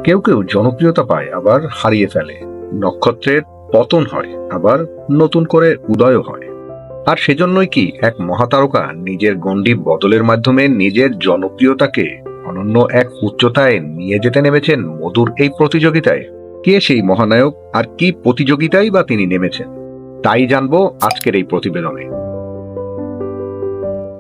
কেউ কেউ জনপ্রিয়তা পায় আবার হারিয়ে ফেলে, নক্ষত্রের পতন হয় আবার নতুন করে উদয় হয়। আর সেজন্যই কি এক মহাতারকা নিজের গণ্ডি বদলের মাধ্যমে নিজের জনপ্রিয়তাকে অনন্য এক উচ্চতায় নিয়ে যেতে নেমেছেন মধুর এই প্রতিযোগিতায়। কে সেই মহানায়ক, আর কি প্রতিযোগিতায় বা তিনি নেমেছেন, তাই জানবো আজকের এই প্রতিবেদনে।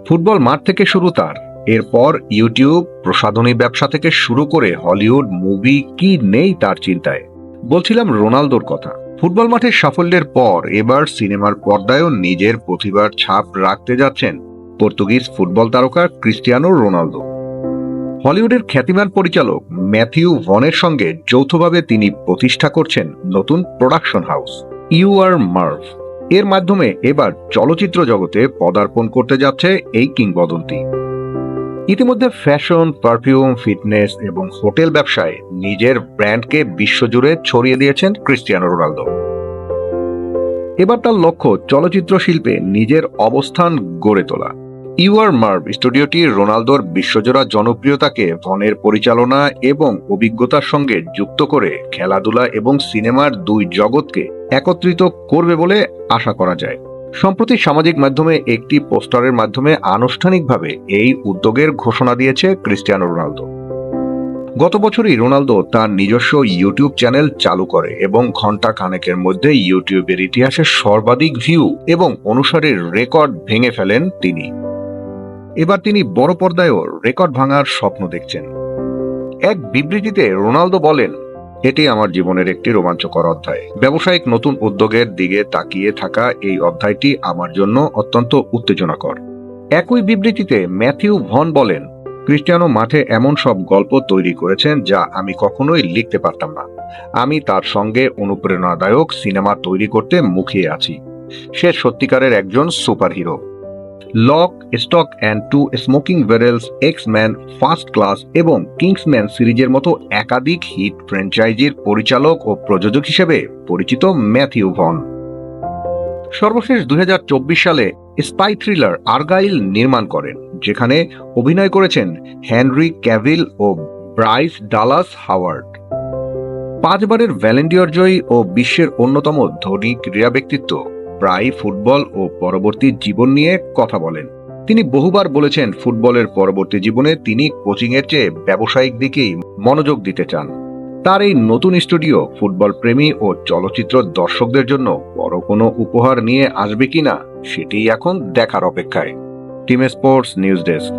ফুটবল মাঠ থেকে শুরু তার, এরপর ইউটিউব, প্রসাধনী ব্যবসা থেকে শুরু করে হলিউড মুভি, কি নেই তার চিন্তায়। বলছিলাম রোনালদোর কথা। ফুটবল মাঠের সাফল্যের পর এবার সিনেমার পর্দায়ও নিজের প্রতিভার ছাপ রাখতে যাচ্ছেন পর্তুগিজ ফুটবল তারকা ক্রিস্টিয়ানো রোনালদো। হলিউডের খ্যাতিমান পরিচালক ম্যাথিউ ভনের সঙ্গে যৌথভাবে তিনি প্রতিষ্ঠা করছেন নতুন প্রোডাকশন হাউস ইউআর মার্ভ। এর মাধ্যমে এবার চলচ্চিত্র জগতে পদার্পণ করতে যাচ্ছে এই কিংবদন্তি। ইতিমধ্যে ফ্যাশন, পারফিউম, ফিটনেস এবং হোটেল ব্যবসায় নিজের ব্র্যান্ডকে বিশ্বজুড়ে ছড়িয়ে দিয়েছেন ক্রিস্টিয়ানো রোনালদো। এবার তার লক্ষ্য চলচ্চিত্র শিল্পে নিজের অবস্থান গড়ে তোলা। ইউআর মার্ভ স্টুডিওটি রোনালদোর বিশ্বজোড়া জনপ্রিয়তাকে ভনের পরিচালনা এবং অভিজ্ঞতার সঙ্গে যুক্ত করে খেলাধুলা এবং সিনেমার দুই জগৎকে একত্রিত করবে বলে আশা করা যায়। সম্প্রতি সামাজিক মাধ্যমে একটি পোস্টারের মাধ্যমে আনুষ্ঠানিকভাবে এই উদ্যোগের ঘোষণা দিয়েছে ক্রিস্টিয়ানো রোনালদো। গত বছরই রোনালদো তার নিজস্ব ইউটিউব চ্যানেল চালু করে এবং ঘন্টা খানেকের মধ্যে ইউটিউবের ইতিহাসে সর্বাধিক ভিউ এবং অনুসারীর রেকর্ড ভেঙে ফেলেন তিনি। এবার তিনি বড় পর্দায়ও রেকর্ড ভাঙার স্বপ্ন দেখছেন। এক বিবৃতিতে রোনালদো বলেন, এটি আমার জীবনের একটি রোমাঞ্চকর অধ্যায়। ব্যবসায়িক নতুন উদ্যোগের দিকে তাকিয়ে থাকা এই অধ্যায়টি আমার জন্য অত্যন্ত উত্তেজনাকর। একই বিবৃতিতে ম্যাথিউ ভন বলেন, ক্রিস্টিয়ানো মাঠে এমন সব গল্প তৈরি করেছেন যা আমি কখনোই লিখতে পারতাম না। আমি তার সঙ্গে অনুপ্রেরণাদায়ক সিনেমা তৈরি করতে মুখিয়ে আছি। সে সত্যিকারের একজন superhero. Lock, stock and two smoking ব্যারেলস, X Man, first class এবং কিংসম্যান সিরিজের মতো একাধিক হিট ফ্র্যাঞ্চাইজির পরিচালক ও প্রযোজক হিসেবে পরিচিত ম্যাথিউ ভন। সর্বশেষ 2024 সালে স্পাই থ্রিলার আর্গাইল নির্মাণ করেন, যেখানে অভিনয় করেছেন হেনরি ক্যাভিল ও ব্রাইস ডালাস হাওয়ার্ড। 5 বারের ভ্যালেন্ডিয়র জয়ী ও বিশ্বের অন্যতম ধনী ক্রীড়া ব্যক্তিত্ব প্রায় ফুটবল ও পরবর্তী জীবন নিয়ে কথা বলেন। তিনি বহুবার বলেছেন ফুটবলের পরবর্তী জীবনে তিনি কোচিংয়ের চেয়ে ব্যবসায়িক দিকেই মনোযোগ দিতে চান। তার এই নতুন স্টুডিও ফুটবল প্রেমী ও চলচ্চিত্র দর্শকদের জন্য বড় কোনো উপহার নিয়ে আসবে কিনা সেটি এখন দেখার অপেক্ষায়। Team sports news desk.